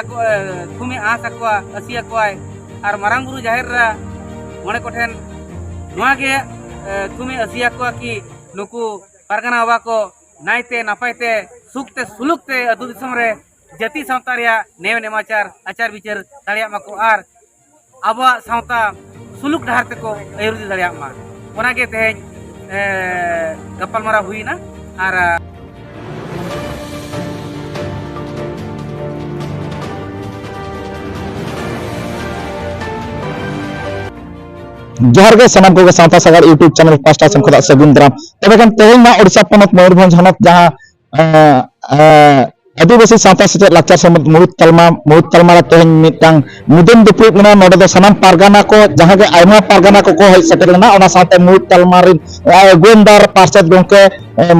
थुमे आस अकवा असिया कोय और मारांग बुरु जाहिर रा मने कोठेन नोआ गे थुमे असिया को कि नुकु पारगाना बाबा को नायते नापायते सुखते सुलुकते अदु दिसम रे जाति सावता रे नेव नेमाचार आचार विचार दाड़िया माको आर आबा सावता सुलुक डहार तको अयुरुदी दाड़िया मा ओनागे तेज गपालमारा हुईना और जोहार गे सनाम को सावता सागर यूट्यूब चैनल पास्टा सेन खुदा सगुन दाराम तबे गन तेहेन ना ओडिशा पनत मयूरभंज हनत जहां आदिवासी सावता सेचेद लाक्चार समत मुरुत तलमा तेहेन मिटांग मुदन दुपुर मना नोडे दो सनाम पारगाना को जहां गे आयमा पारगाना को हेज सेटेलना ओना सावते मुरुत तलमा रिन गोंदार पार्षद गोंके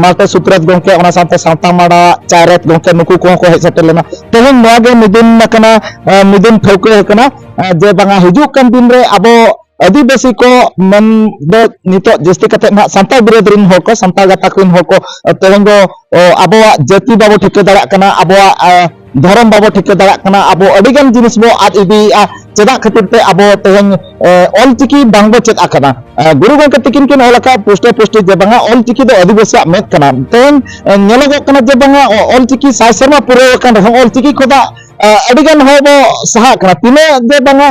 माल्टे सुत्रत गोंके ओना सावते सावता माडा चारेत गोंके नुकु को हेज सेटेलना तेहेन नोआ गे मिदुन नकना मिदुन ठौके हकना जे बांगा हिजुक कन दिन रे आबो आदिवासी को मन दो नितो जस्ती कते ना संताल बिरोध रिन होको संताल गाता रिन होको तेहेन दो आबोआ जाति बाबो ठिके दाड़ा कना आबोआ धर्म बाबो ठिके दाड़ा कना आबो अडिगन जिनिस बो आद इदी चेदा खातिर ते आबो तेहेन ऑल चिकी बांगबो चेद आकना गुरु गंके तिकिन किन ओलका पुष्टे पुष्टे जे बांगा ऑल चिकी दो आदिवासी मेद कना तेहेन नेलोगो कना जे बांगा ऑल चिकी साय शर्मा पुरे कन ऑल चिकी खोदा अडिगन हो बो सहा कना तिने जे बांगा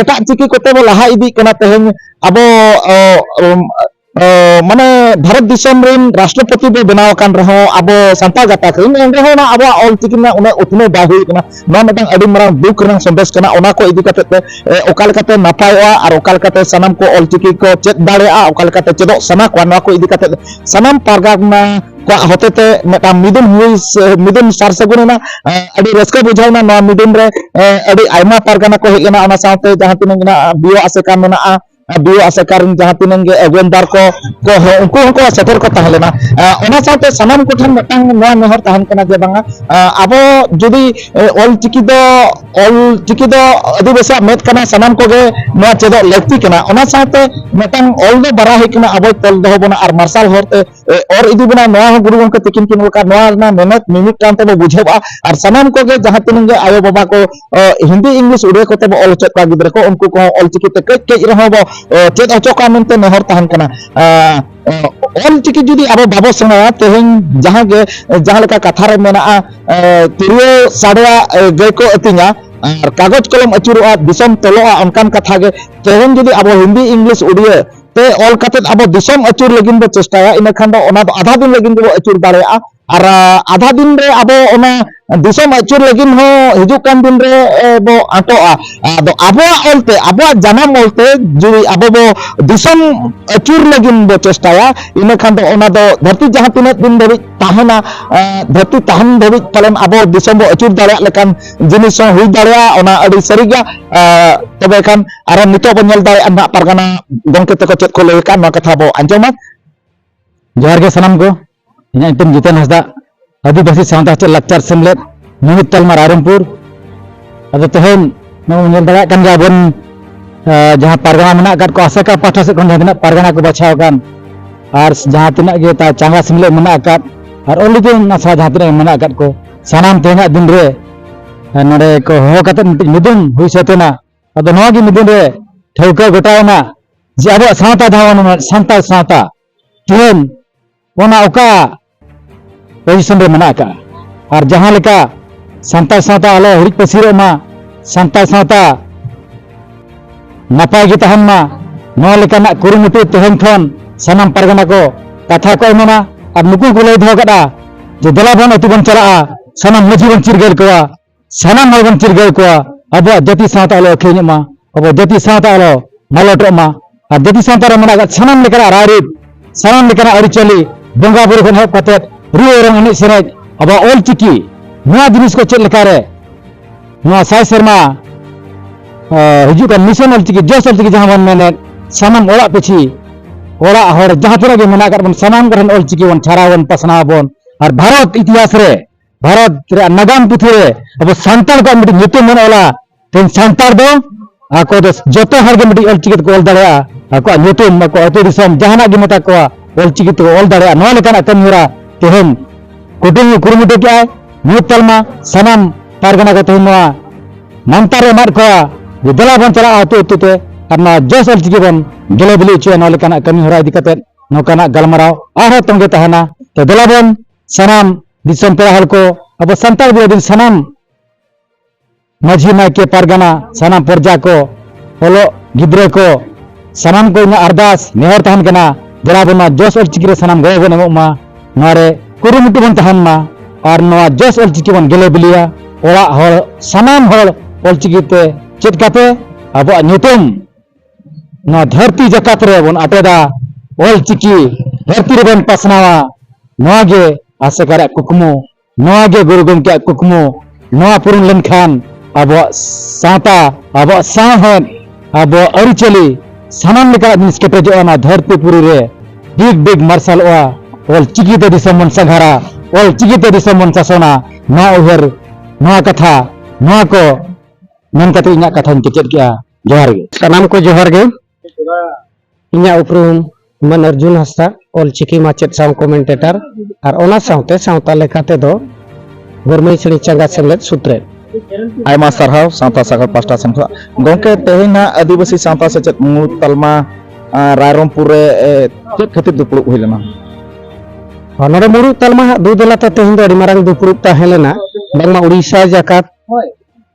एटा चिकी कोते बो लहा इदी कना तेहेन आबो माने भारत दिसम रिन राष्ट्रपति बो बनाव कान रहो आबो संताल गाता किन एंगे हो ना आबो ऑल चिकी ना उने उतने बाहुई कना नो मदन अडी मरांग दुख रंग संदेश कना ओना को इदी कते ओकाल कते नापायवा और ओकाल कते सनम को ऑल चिकी को चेद दाड़ेआ ओकाल कते चेदो सना को ना को इदी कते सनम पारगाना को होते मेटा मिदुन हुई मिदुन सार सगुना अडी रस्का बुझावना ना मिदुन रे अडी आयमा पारगाना को हेना ओना सावते जहां तिनंगना बियो आसेका मेना बियो आसेकार जहां तिनंगे अगुनदार को उनको उनको सेटर को तहलेना ओना सावते सनम को ठन मेटांग नोआ नेहर तहन कना जे बांगा आबो जुदी ऑल चिकी दो आदिवासी मेद कना सनम को गे नोआ चेदो लगती कना ओना सावते मेटांग ऑल दो बरा हे कना आबो तल दो बना और मार्शल होते और इदी बना नोआ गुरु गंके तिकिन किन का नोआ ना मेहनत मिमिट टाइम ते बुझेबा और सनम को गे जहां तिनंगे आयो बाबा को हिंदी इंग्लिश उड़े को ते ऑल चेक का गिदर को उनको को ऑल चिकी ते कई रहो बो चेद अचोका मेनते नेहर तहन कना ऑल चिकी जुदी आबो बाबो सेना तेहेन जहां गे जहां लेका कथा रे मेना तिरियो साड़वा गे को अतिया और कागज कलम अचुरुआ दिसम तलोआ अनकान कथा गे तेहेन जुदी आबो हिंदी इंग्लिश उड़िया ते ऑल कते आबो दिसम अचुर लगिन बो चेष्टाया इन खान दो ओना आधा दिन लगिन बो अचुर दाड़ेआ और आधा दिन रे आबो ओना दिसम अचुर लगिन हो हिजुक कान दिन रे बो आटोआ आदो आबो ऑलते आबो जन्म ऑलते जुदी आबो बो दिसम अचुर लगिन बो चेष्टाया इन खान दो ओना दो धरती जहां तिना दिन धरि ताहना धरती ताहन धरि पलन आबो दिसम बो अचुर दाड़े लेकान जिनिस हुई दाड़ेआ ओना अडी सरीगा तबे खान आरो नितो बो नेल दाड़े ना पारगाना गंके तको चेद को लेका ना कथा बो अंजमा जोहार गे सनम को ᱤᱧᱟᱹᱜ ᱧᱩᱛᱩᱢ ᱡᱤᱛᱮᱱ ᱦᱟᱸᱥᱫᱟ आदिवासी सावता ᱪᱮᱫ ᱞᱟᱠᱪᱟᱨ ᱥᱮᱢᱞᱮᱫ ᱢᱩᱦᱤᱛ ᱛᱟᱞᱢᱟ ᱨᱟᱭᱨᱚᱝᱯᱩर ᱟᱫᱚ ᱛᱮᱦᱮᱧ ᱱᱚᱣᱟ ᱧᱮᱞ ᱫᱟᱲᱮᱭᱟᱜ ᱠᱟᱱ ᱜᱮᱭᱟ ᱵᱚᱱ ᱡᱟᱦᱟᱸ ᱯᱟᱨᱜᱟᱱᱟ ᱢᱮᱱᱟᱜ ᱟᱠᱟᱫ ᱠᱚ ᱟᱥᱮᱠᱟ ᱯᱟᱦᱴᱟ ᱥᱮᱫ ᱠᱷᱚᱱ ᱡᱟᱦᱟᱸ ᱛᱤᱱᱟᱹᱜ ᱯᱟᱨᱜᱟᱱᱟ ᱠᱚ ᱵᱟᱪᱷᱟᱣ ᱟᱠᱟᱱ ᱟᱨ ᱡᱟᱦᱟᱸ ᱛᱤᱱᱟᱹᱜ ᱜᱮ ᱪᱟᱸᱜᱟ ᱥᱮᱢᱞᱮᱫ ᱢᱮᱱᱟᱜ ᱟᱠᱟᱫ ᱟᱨ ᱚᱞᱤᱫᱤᱱ ᱟᱥᱲᱟ ᱡᱟᱦᱟᱸ ᱛᱤᱱᱟᱹᱜ ᱢᱮᱱᱟᱜ ᱟᱠᱟᱫ ᱠᱚ ᱥᱟᱱᱟᱢ ᱛᱮᱦᱮᱧᱟᱜ ᱫᱤᱱ ᱨᱮ ᱱᱚᱰᱮ ᱠᱚ ᱦᱚᱦᱚ ᱠᱟᱛᱮᱫ ᱢᱤᱫᱴᱤᱡ ᱢᱤᱫᱩᱱ ᱦᱩᱭ ᱥᱟᱹᱛᱮᱱᱟ ᱟᱫᱚ ᱱᱚᱣᱟ ᱜᱮ ᱢᱤᱫᱩᱱ ᱨᱮ ᱴᱷᱟᱹᱣᱠᱟᱹ ᱜᱚᱴᱟᱭᱮᱱᱟ ᱡᱮ ᱟᱵᱚᱣᱟᱜ ᱥᱟᱶᱛᱟ ᱡᱟᱦᱟᱸ ᱥᱟᱱᱛᱟᱲ ᱥᱟᱶᱛᱟ ᱛᱮᱦᱮᱧ ᱚᱱᱟ ᱚᱠᱟ पोजिशन रे मना का और जहां लेका संताल सावता आलो हिरिज पसीरो मा संताल सावता नापाय गे तहन मा नो लेकाना कुरुमुटु तेहन खन सनाम पारगाना को कथा को एमना और नुकु को लय दो कदा जे दला बन अति बन चला सनाम मजी बन चिरगल को सनाम बन चिरगल को अब जाति सावता आलो खेन मा अब जाति सावता आलो मालटो मा और जाति सावता रे मना सनाम लेकाना रारिब सनाम लेकाना अरिचली बंगा बुरु खन हब कते रुआ रंग एने सेरेज अब ऑल चिकी नया जिनिस को चेक लेकारे नया साय शर्मा हिजुक मिशन ऑल चिकी जोस ऑल चिकी जहां बन मेने सनाम ओड़ा पिछी ओड़ा हर जहां तिना के मेना कर बन सनाम करन ऑल चिकी बन छारावन पसना बन और भारत इतिहास रे भारत रे नगाम पुथी रे अब संताल को मिटी ᱧᱩᱛᱩᱢ मेन ओला तेन संताल दो आको दो जतो हर गे मिटी ऑल चिकी को ऑल दाड़ेया आको ᱧᱩᱛᱩᱢ आको अतो दिसम जहाना गे मेता को ऑल चिकी तो ऑल दाड़ेया नो लेकाना कमिरा तेहन कुटुंब कुरुमुटु क्या है मुहूर्त तलमा सनाम पारगना को तेहन मानतार एमाद कोआ देला बन चला आतु आतु ते और जस ऑलचिकी बन गेले बिली चे नौलेकाना कमी हरा इदी कते नौकाना गलमराव आरो तंगे तहना ते देला बन सनाम दिसम पेड़ा हल को अब संताल बिल सनाम माझी नायके पारगना सनाम प्रजा को ओलो गिद्रे को सनाम को इन अरदास नेहर तहन कना देला बन जस ऑलचिकी रे सनाम गए बन एमोमा नोरे कुरुमुटु बन तहन मा और नोआ जस ऑलचिकी बन गेले बिलिया ओरा हर सनाम हर ऑलचिकी ते चेत काते अब न्यूटन ना धरती जकात रे बन आटेदा ऑलचिकी धरती रे बन पासनावा नोगे आसेकारा कुकमु नोगे गुरु गमके कुकमु नोआ पुरुन लेनखान अब साता अब साहन अब अरिचली सामान लेका जिनिस केटेजो ना धरती पुरी रे बिग बिग मार्शल ओआ ऑलचिकी ते दिसम मन संघारा ऑलचिकी ते दिसम मन सासोना ना उहर नोआ कथा नोआ को मन कते इना कथा केचेत किया जोहार गे सनाम को जोहार गे इना उपरुम मन अर्जुन हस्ता ऑलचिकी माचेत साव कमेंटेटर और ओना सावते सावता लेखाते दो गोरमई श्री चंगा सेमलेट सूत्रे आयमा सरहाव सावता सागर पास्टा संखा गोंके तेहिना आदिवासी सावता सेचेत मु तलमा रायरमपुर रे चेत खातिर दुपुड़ होइलेना नोडे मुरु तलमा दु देलाते तेहिन दो अडी मारांग दुपुड़ ताहेलेना बांगमा उड़ीसा जाकात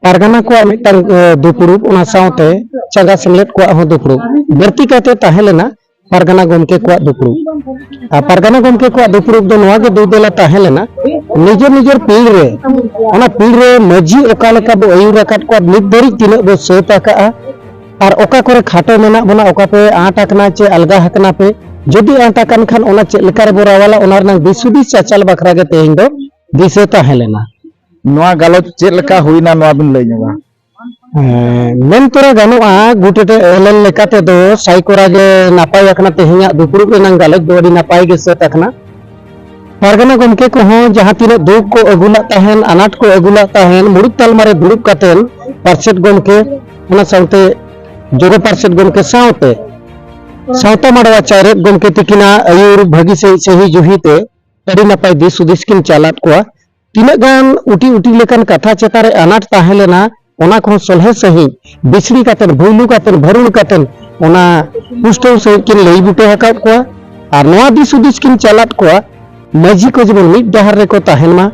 पारगना को मिटन दुपुड़ ओना सावते चंगा सेमलेट को हो दुपुड़ बर्ती काते ताहेलेना पारगना गमके को दुपुड़ आ पारगना गमके को दुपुड़ दो नोआ के दु देला ताहेलेना निजर निजर पीड़ रे ओना पीड़ रे मजी ओका लेका बो अयुर राकात को नित दरी तिना बो सेत आका और ओका करे खाटो मेना बना ओका पे आट आकना चे अलगा हकना पे जदि आट आकन खान ओना चे लेका रे बोरावाला ओना रना दिसुदिस चाचाल बखरा के तेहिन दो दिसे ताहेलेना नोआ गालोच चे लेका हुइना नोआ बिन लई नोआ मेन तोरा गानुआ गुटेटे एलन लेकाते दो साइकोरा गे नापाय अकना तेहिया दुपुड़ रेनांग गालोच दो अडी नापाय गे सेत अकना पारगना गमके को हो जहां तीन दुख को अगुला तहन अनाट को अगुला तहन मुरुक तालमारे दुरुब कातेन पार्षद गमके ओना सावते जोगो पार्षद गमके सावते सावता माडवा चारेत गमके तिकिना अयुर भागी से सही जुहिते अडी नापाय दिस उदिस किन चालात को तीना गान उटी उटी लेकान कथा चेतारे अनाट ताहेलेना ओना को सलहे सही बिछड़ी कातेन भुलु कातेन भरुल कातेन ओना पुष्टो सही किन लई बुटे हकात को और नोआ दिस उदिस किन चालात को मजी को जब मिट डहर रे को ताहेन मा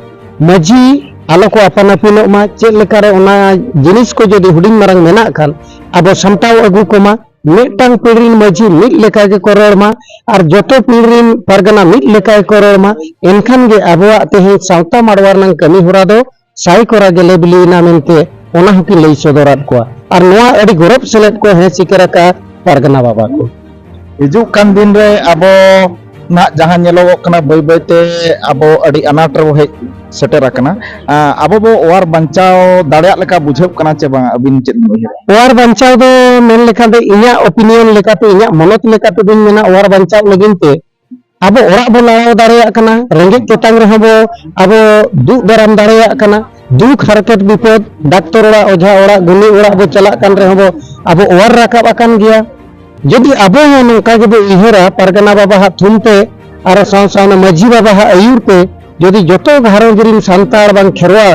मजी आलो को अपन अपिनो मा चेक लेकारे ओना जिनिस को जदि हुडिंग मारंग मेना खान अब समताव अगु को मा मिटटांग पीड़िन मजी मिट लेका के करोड़ मा और जतो पीड़िन परगना मिट लेका के करोड़ मा एनखान गे अबवा तेहे सावता माडवार नंग कमी होरा दो साई कोरा गेले बिलीना मेनते ओना हकी लई सदरात को और नोआ अडी गौरव सेलेट को हे सिकरा का परगना बाबा को हिजु कान दिन रे अबो ना जहां नेलो कना बय बयते अबो अडी अनाट रे हे सेटर कना अबो बो ओवार बंचाव दाड़िया लेका बुझेब कना चे बा अबिन चेत ओवार बंचाव दो मेन लेखा दे इया ओपिनियन लेकाते इया मनोत लेकाते दिन मेना ओवार बंचाव लगिनते अबो ओरा बो लाव दाड़िया कना रेंगे तेतांग रे हबो अबो दु दराम दाड़िया कना दुख हरकत विपद डाक्टर ओड़ा ओझा ओड़ा गुनी ओड़ा बो चला कान रे हबो अबो ओवार राकाब अकान गया जदि अब नौका के इहरा पारगना बाबा थुमते और साव साव माझी बाबा आयुर पे जदि जो घारोज रिन सानताड़ बांग खेरवा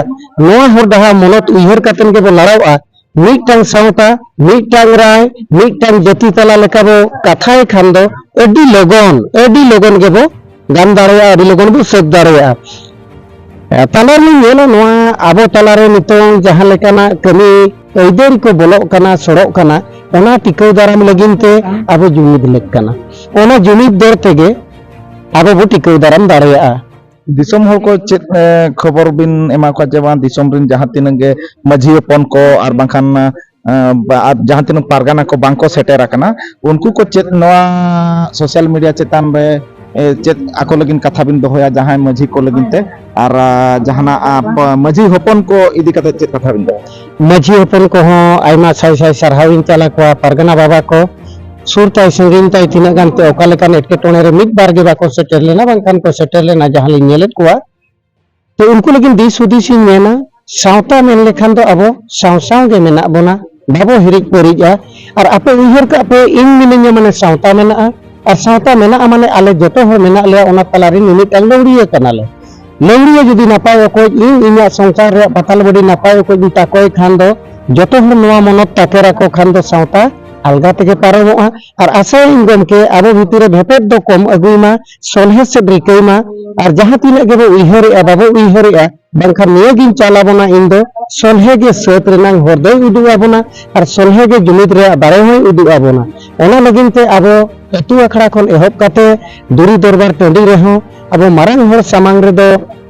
नोआ हर डहा मनत उइहर कातेन के बो लड़ावा मिटटांग सावता मिटटांग राय मिटटांग जाति तला लेका बो कथाय खान दो अडी लगन के बो गान दाड़ेया अडी लगन बो सेब दाड़ेया तालारे नेलो नोआ आबो तालारे नितोंग जहां लेकाना कमी ऐदेर को बोलो कना सड़क कना ओना टिकाव दाराम लगिनते आबो जुमिद लेक कना ओना जुमिद दर तेगे आबो बो टिकाव दाराम दाड़ेया दिसम हर को चेत खबर बिन एमा को जेबा दिसम रिन जहां तिनगे माझी अपन को आर बांखान जहां तिन पारगाना को बांको सेटेर कना उनको को चेत नोआ सोशल मीडिया चेतान रे चेत आको लगिन कथा बिन दोहया जहां माझी को लगिनते और जहाना आप माझी हपन को इदी कते चेत कथा बिन माझी हपन को हो आइमा साई साई सरहाविन चला को पारगना बाबा को सुरताय संगिन ताय तिना गानते ओका लेकान एटकेटोने रे मिद बार गे बाको सेटेर लेना बांखान को सेटेर लेना जहां लिन नेलेत को तो उनको लेकिन दिस उदिस इन मेना सावता मेन लेखान दो अबो साव गे मेना बोना बाबो हिरिज परिजा और आपे उइहर का पे इन मिनिnya माने सावता मेना और सावता मेना माने आले जतो हो मेना ले ओना तलारी निमिट अंगौड़िए कनाले लौड़िया जुदी नापाय अकोय इन संसार रे पाताल बड़ी नापाय अकोय ताकोय खान दो जतो हर नोआ मनत ताकेरा को खान दो सावता अलगा तेगे पारमोआ और आशा इन गमके आबो भितरे भेपेट दो कम अगुइमा सोलहे से रिकैमा और जहां तिना गे उइहरेआ बाबो उइहरेआ बांखान नियगिन चालाबोना इन दो सोलहे गे सेत रेनांग हर दो उदुआबोना और सोलहे गे जुमिद रे दारे होय उदुआबोना ओना लगिनते आबो अतु अखड़ा खन एहब काते दुरी दरबार टंडी रेहो अब मारंग हर सामांग रे दो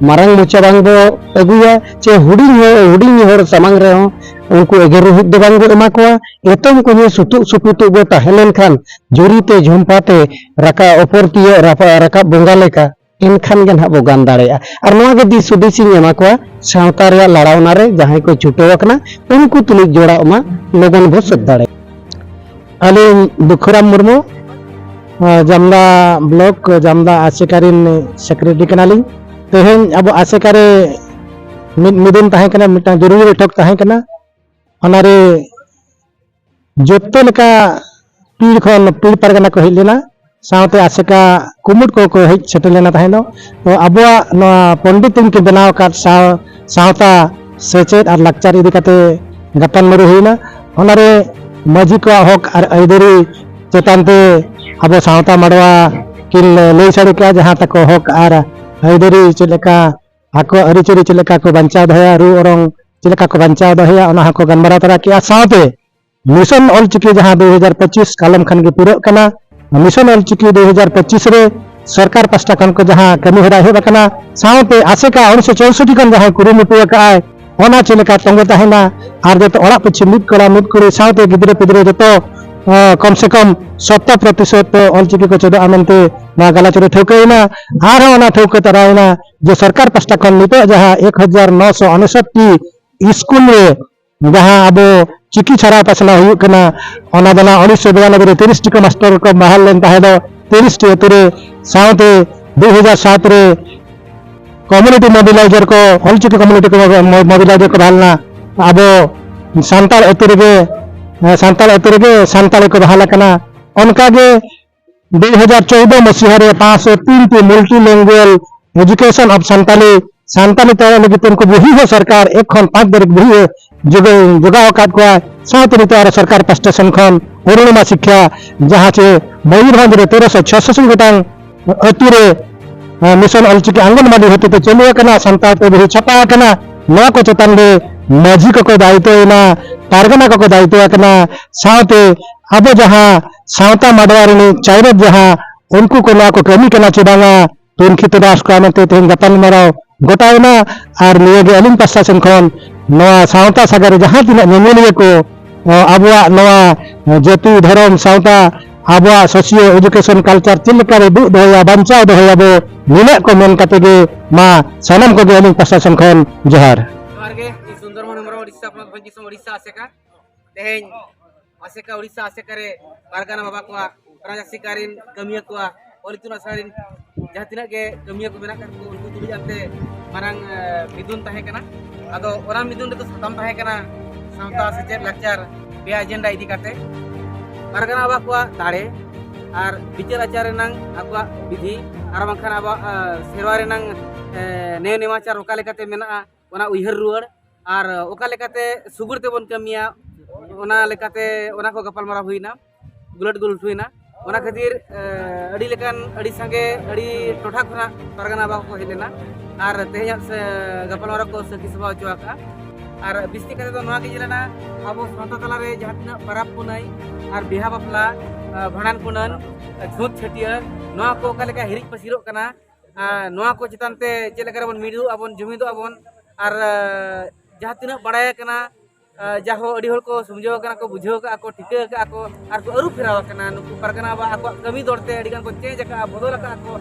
मारंग मोचा बांग बो अगुया चे हुडिंग हर सामांग रे हो उनको एगे रोहित दो बांग बो एमा कोआ एतम को ने सुटुक बो ताहेलेन खान जुरीते झुमपाते रका ओपरतिय रका बोंगा लेका इनखान गे हाबो गान दाड़ेया और नोआ गे दिस सुदिसिंग एमा कोआ सावता रे लड़ावना रे जहां को छुटो वकना उनको तुलिक जोड़ा मा लोगन बो सद दाड़े आले दुखराम मुर्मू जामदा ब्लॉक जामदा आसेकारिन सेक्रेटरी कनालिंग तेहेन अब आसेकारे मिदुन ताहे कना मिटा जरूरी बैठक ताहे कना ओनारे जत्तो लेका पीड़ परगना को हिलेना सावते आसेका कुमुट को हेज सेटल लेना ताहे दो तो अबवा नो पंडित के बनाव का सावता सेचेत और लाक्चर इदी काते गपान मरु हुइना ओनारे माझी को हक और आइदरी चेतानते अब सावता मड़वा किन लई साड़ी का जहां तक हक और आइदरी चलेका आको अरिचरी चलेका को बंचाव दहया रू औरंग चलेका को बंचाव दहया ओना को गनबरा तरा किया सावते मिशन ऑल चिकी जहां 2025 कालम खन के पूरा कना मिशन ऑल चिकी 2025 रे सरकार पास्टा खन को जहां कमी हरा हे बकना सावते आसेका 1964 खन जहां कुरुमुटु काय ओना चलेका तंग तहना और जतो ओड़ा पिछे मिद कड़ा मिद करे सावते गिदरे पिदरे जतो कम से कम 70% ऑलचिकी को चोदा आमनते ना गलाचरे ठोकैना आर ठोक तरायना जो सरकार पास्टा खन नितो जहां 1969 स्कूल रे जहां अब चिकी छारा पासना हुई कना ओना दना 1992 रे 30 टी मास्टर को बहाल लेन ताहे दो 30 टी अतरे सावते 2007 रे कम्युनिटी मोबिलाइजर को ऑलचिकी कम्युनिटी को मोबिलाइजर को बहालना अब सांताल अतरे सांताल अतरे सांताल को बहाला कना उनका गे 2014 मसीहा रे 503 T multi language education of Santali Santali तय लगी उनको बुही हो सरकार एक खन 5 दरिक बुही जोगा औकात को साथ नितो सरकार स्टेशन खन अरुणिमा शिक्षा जहां से मयूरभंज रे 1366 गोटांग अतुरे मिशन ऑलचिकी आंगनबाड़ी होते तो चलुआ कना सांताल तो बुही छपा कना नवा को चेतन रे माझी को दायित्वना पारगना को दायित्व कना सावते अब जहां सावता मडवारनी चाइरत जहां उनको को ना को कमी कना चिबांगा तो उनकी तदास को आनते तेन गपन मराव गोटायना और निये अलिंग पासा खन नवा सावता सागर जहां तिना नेमेलिया को अबवा नवा जाति धर्म सावता Abwa socio education culture Chilka रे दु दोया बंचाव दोया बो निने को मेन कते गे मा सनम को गे अलिंग पासा खन जोहार गे सुंदरमन हमरा ओडिसा अपना पंजिसम ओडिसा आसेका तेहेन आसेका ओडिसा आसेका रे पारगाना बाबा को राजासिकारिन कमिया को ओलितुना सारिन जहां तिना गे कमिया को मेना कर उनको तुली जानते मारंग मिदुन ताहे कना आदो ओरा मिदुन रे तो सतम ताहे कना सावता सेचेत लाक्चर बे एजेंडा इदी काते पारगाना बाबा को दाड़े और बिचार आचार रेनांग आबा विधि और बांखान आबा सेरवा रेनांग ने नेमाचार ओका लेकाते मेना ओना उइहर रुआर और ओका लेकाते सुगुर तेबन कमिया ओना लेकाते ओना को गपालमारा हुइना गुलट गुलट हुइना ओना खातिर अड़ी लेकान अड़ी संगे अड़ी टोठा खना परगना बा को हेलेना और तेहया गपालमारा को सखी सभा चुआका और बिस्ती काते तो नोआ के जिलाना अब सावता तला रे जहां परब पुनाई और बिहा बापला भंडान पुनन छूत छटियर नोआ को ओका लेका हिरिज पसिरो कना नोआ को चितानते चेलेकर बन मिडु अबन जुमिदो अबन और जहाँ तीन बड़ाया कना जहाँ अड़ी हर को समझाव कना को बुझाव का को ठिका का को और को अरु फेराव कना नुकु परगना बा आको कमी दौड़ते अड़ी गान को चेंज का बदल का को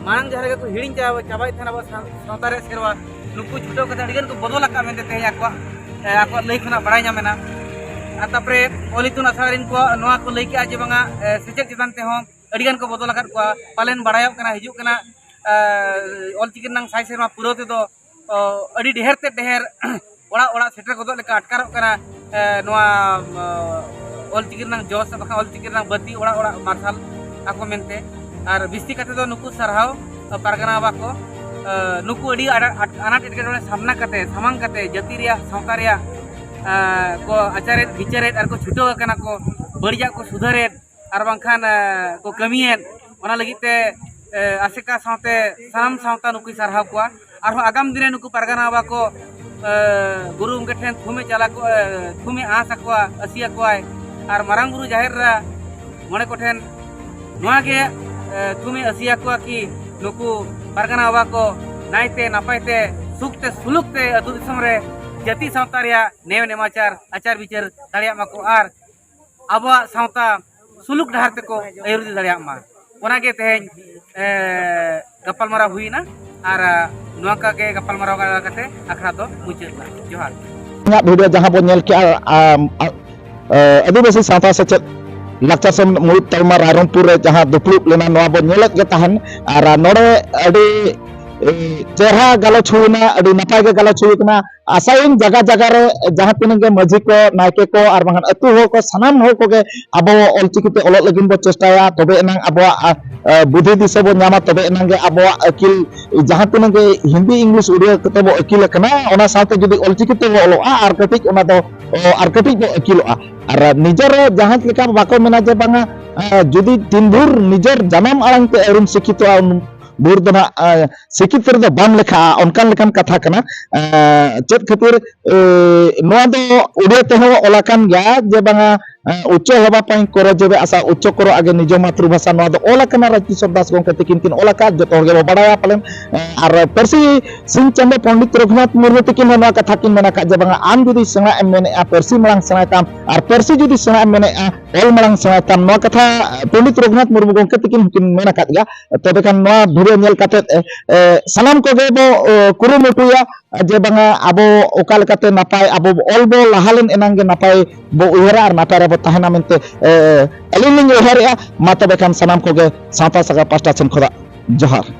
मांग जहाँ को हिड़िंग चाबाई थाना बा सावता रे सेरवा नुकु छुटो कते अड़ी गान को बदल का मेनते ते आको लई खना बड़ाय नामेना तापरे ओलितुन आसारिन को नोआ को लई के जे बांगा सेचेत चितान ते हो अड़ी गान को बदल का पालेन बड़ायो कना हिजु कना ऑलचिकी नंग साइ सेरमा पुरो ते दो अड़ी ढेर ते ढेर ओड़ा ओड़ा सेटर को लेका अटकारो कना नोआ ऑलचिकी नंग जोस बखा ऑलचिकी नंग बत्ती ओड़ा ओड़ा मार्शल आको मेनते और बिस्ती काते दो नुकु सरहाव पारगना बा को नुकु अड़ी अनाट एटकेटोणे सामना कते सामांग कते जाति रिया सावता रिया को आचारे विचारे और को छुटो कना को बड़िया को सुधारे और बांखान को कमियन ओना लगिते आसेका सावते साम सावता नुकु सरहाव को और आगाम दिन नुकु परगना बा को गुरु उनके ठेन थुमे चला को थुमे आस को असिया को और मारांग गुरु जाहिर रा मने को ठेन नोआ के थुमे असिया को कि नुकु परगना बा को नाइते नापाइते सुखते सुलुकते अतु दिसम रे जाति सावता रिया नेव नेमाचार आचार विचार दाड़िया माको और आबा सावता सुलुक डहार ते को अयुरुदी दाड़िया मा ओनागे तेहेन गप्पलमारा हुईना और नोका के गप्पलमारा कते अखड़ा तो मुचाद जोहार ᱤᱧᱟᱹᱜ ᱵᱷᱤᱰᱤᱭᱳ ᱡᱟᱦᱟᱸ ᱵᱚᱱ ᱧᱮᱞ ᱠᱮᱜᱼᱟ ᱟᱹᱫᱤᱵᱟᱹᱥᱤ ᱥᱟᱶᱛᱟ ᱥᱮᱪᱮᱫ ᱞᱟᱠᱪᱟᱨ ᱥᱮ ᱢᱩᱲᱩᱫ ᱛᱟᱞᱢᱟ ᱨᱟᱭᱨᱚᱝᱯᱩᱨ ᱨᱮ ᱡᱟᱦᱟᱸ ᱫᱩᱯᱲᱩᱵ ᱞᱮᱱᱟ ᱱᱚᱣᱟ ᱵᱚᱱ ᱧᱮᱞᱮᱫ ᱜᱮ ᱛᱟᱦᱮᱱ ᱟᱨ ᱱᱚᱰᱮ ᱟᱹᱰᱤ ᱪᱮᱦᱨᱟ ᱜᱟᱞᱚᱪ ᱦᱩᱭᱱᱟ ᱟᱹᱰᱤ ᱱᱟᱯᱟᱭ ᱜᱮ ᱜᱟᱞᱚᱪ ᱦᱩᱭ ᱠᱟᱱᱟ आशाइन जगह जगह रे जहाँ तीन के मझी को नायके को और बांगन अतु हो को सानाम हो को गे अब अलचिकिते ओलग लगिन बो चेष्टाया तबे एनांग अब बुद्धि दिशा बो नामा तबे एनांग अब अकिल जहाँ तीन के हिंदी इंग्लिश उड़िया कते बो अकिल कना ओना साथे जदि अलचिकिते बो ओलोआ आर कटिक ओना दो आर कटिक बो अकिलोआ और निजर जहाँ लेका बाको मेना जे बांगा जदि तिनभुर निजर जन्म आड़ांग ते अरुण शिक्षितोआ बुर दना शिक्षित रे बाम लेखा अनकान लेखान कथा कना चेत खातिर नोआ दो उड़िया ते हो ओलाकान गया जे बांगा उच्च हवा पाई करो जेबे आशा उच्च करो आगे निज मातृभाषा नोआ दो ओलाकाना राजकिशोर दास गोंके तकिन किन ओलाका जतो होगे बो बडाया पालन और परसी सिंह चंद्र पंडित रघुनाथ मुर्मू तकिन नोआ कथा किन मेना का जे बांगा आम जुदी सेना एम मेने परसी मलांग सेना ताम और परसी जुदी सेना एम मेने ओल मलांग सेना ताम नोआ कथा पंडित रघुनाथ मुर्मू गोंके तकिन किन मेना का दिया तबे खान नोआ भिडियो नेल काते सनाम को गे बो कुरुमुटुया जे बांगा आबो ओका लेकाते नापाय आबो ऑल बो लाहालेन एनांगे नापाय बो उहरा और नापाय बो ताहेना मेनते अलिन लिंग उहरा मा तबे खान सनाम को गे सावता सगा पास्टा सेन खोदा जोहार।